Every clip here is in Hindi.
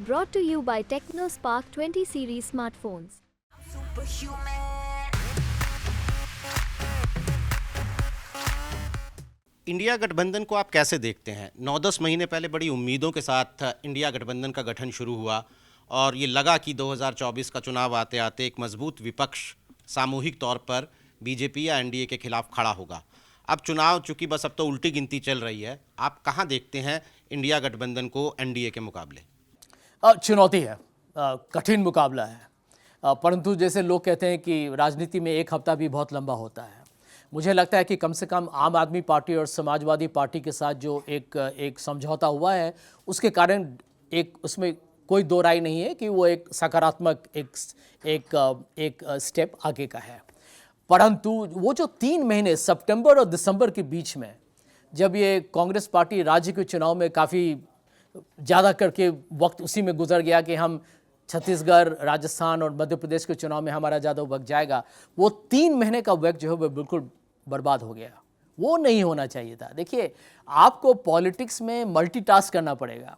Brought to you by TechnoSpark 20 series smartphones. India गठबंधन को आप कैसे देखते हैं? 9-10 महीने पहले बड़ी उम्मीदों के साथ इंडिया गठबंधन का गठन शुरू हुआ और ये लगा कि 2024 का चुनाव आते आते एक मजबूत विपक्ष सामूहिक तौर पर बीजेपी या एनडीए के खिलाफ खड़ा होगा। अब चुनाव चूंकि बस अब तो उल्टी गिनती चल रही है, आप कहाँ देखते हैं इंडिया गठबंधन को एनडीए के मुकाबले? चुनौती है, कठिन मुकाबला है, परंतु जैसे लोग कहते हैं कि राजनीति में एक हफ्ता भी बहुत लंबा होता है। मुझे लगता है कि कम से कम आम आदमी पार्टी और समाजवादी पार्टी के साथ जो एक समझौता हुआ है, उसके कारण एक उसमें कोई दो राय नहीं है कि वो एक सकारात्मक एक स्टेप आगे का है। परंतु वो जो 3 महीने सितंबर और दिसंबर के बीच में जब ये कांग्रेस पार्टी राज्य के चुनाव में काफ़ी ज़्यादा करके वक्त उसी में गुजर गया कि हम छत्तीसगढ़, राजस्थान और मध्य प्रदेश के चुनाव में हमारा ज़्यादा वक्त जाएगा, वो 3 महीने का वक्त जो है वो बिल्कुल बर्बाद हो गया। वो नहीं होना चाहिए था। देखिए, आपको पॉलिटिक्स में मल्टीटास्क करना पड़ेगा,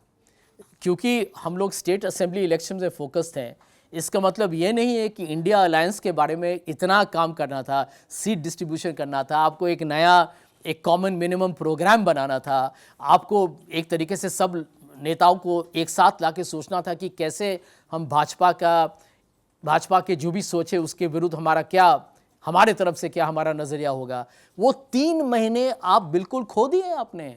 क्योंकि हम लोग स्टेट असेंबली इलेक्शन से फोकस्ड हैं। इसका मतलब ये नहीं है कि इंडिया अलायंस के बारे में इतना काम करना था, सीट डिस्ट्रीब्यूशन करना था, आपको एक कॉमन मिनिमम प्रोग्राम बनाना था, आपको एक तरीके से सब नेताओं को एक साथ लाके सोचना था कि कैसे हम भाजपा के जो भी सोचे उसके विरुद्ध हमारे तरफ से क्या हमारा नज़रिया होगा। वो 3 महीने आप बिल्कुल खो दिए आपने।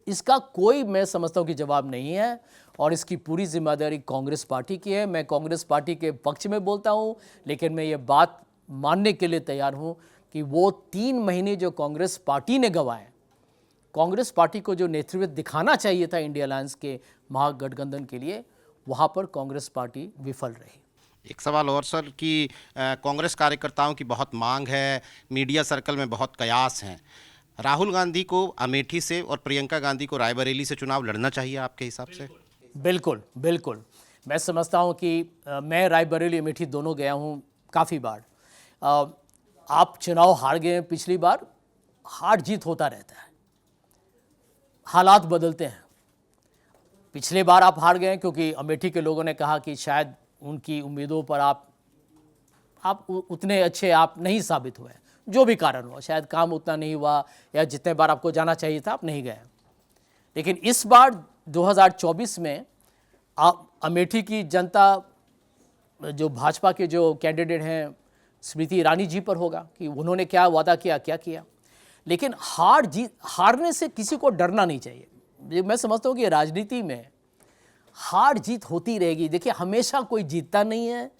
इसका कोई, मैं समझता हूँ कि जवाब नहीं है और इसकी पूरी जिम्मेदारी कांग्रेस पार्टी की है। मैं कांग्रेस पार्टी के पक्ष में बोलता हूँ, लेकिन मैं ये बात मानने के लिए तैयार हूँ कि वो 3 महीने जो कांग्रेस पार्टी ने गंवाए, कांग्रेस पार्टी को जो नेतृत्व दिखाना चाहिए था इंडिया अलायंस के महागठबंधन के लिए, वहाँ पर कांग्रेस पार्टी विफल रही। एक सवाल और सर कि कांग्रेस कार्यकर्ताओं की बहुत मांग है, मीडिया सर्कल में बहुत कयास हैं। राहुल गांधी को अमेठी से और प्रियंका गांधी को रायबरेली से चुनाव लड़ना चाहिए आपके हिसाब से? बिल्कुल बिल्कुल। मैं समझता हूँ कि मैं रायबरेली अमेठी दोनों गया हूँ काफ़ी बार। आप चुनाव हार गए हैं पिछली बार, हार जीत होता रहता है, हालात बदलते हैं। पिछले बार आप हार गए क्योंकि अमेठी के लोगों ने कहा कि शायद उनकी उम्मीदों पर आप उतने अच्छे आप नहीं साबित हुए, जो भी कारण हुआ, शायद काम उतना नहीं हुआ या जितने बार आपको जाना चाहिए था आप नहीं गए। लेकिन इस बार 2024 में अमेठी की जनता जो भाजपा के जो कैंडिडेट हैं स्मृति ईरानी जी पर होगा कि उन्होंने क्या वादा किया, क्या किया। लेकिन हारने से किसी को डरना नहीं चाहिए। मैं समझता हूँ कि राजनीति में हार जीत होती रहेगी। देखिए, हमेशा कोई जीतता नहीं है,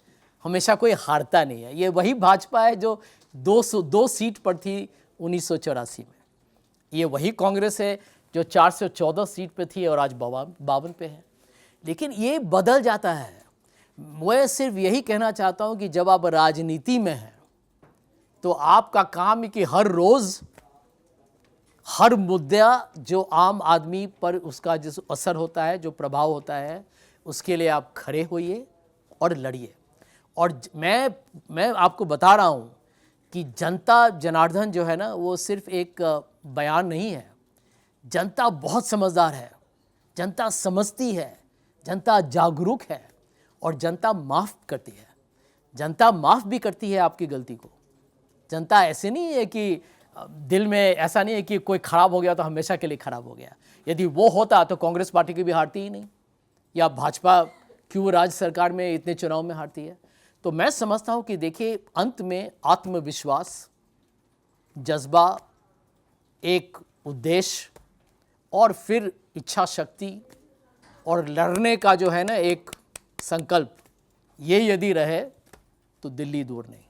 हमेशा कोई हारता नहीं है। ये वही भाजपा है जो 202 सीट पर थी 1984 में। ये वही कांग्रेस है जो 414 सीट पे थी और आज 52 पे है। लेकिन ये बदल जाता है। मैं सिर्फ यही कहना चाहता हूँ कि जब आप राजनीति में हैं तो आपका काम है कि हर रोज़ हर मुद्दा जो आम आदमी पर उसका जो असर होता है, जो प्रभाव होता है, उसके लिए आप खड़े होइए और लड़िए। और मैं आपको बता रहा हूँ कि जनता जनार्दन जो है ना, वो सिर्फ एक बयान नहीं है। जनता बहुत समझदार है, जनता समझती है, जनता जागरूक है और जनता माफ़ करती है। जनता माफ़ भी करती है आपकी गलती को। जनता ऐसे नहीं है कि दिल में ऐसा नहीं है कि कोई खराब हो गया तो हमेशा के लिए खराब हो गया। यदि वो होता तो कांग्रेस पार्टी की भी हारती ही नहीं, या भाजपा क्यों राज्य सरकार में इतने चुनाव में हारती है। तो मैं समझता हूँ कि देखिए, अंत में आत्मविश्वास, जज्बा, एक उद्देश्य और फिर इच्छा शक्ति और लड़ने का जो है ना एक संकल्प, ये यदि रहे तो दिल्ली दूर नहीं।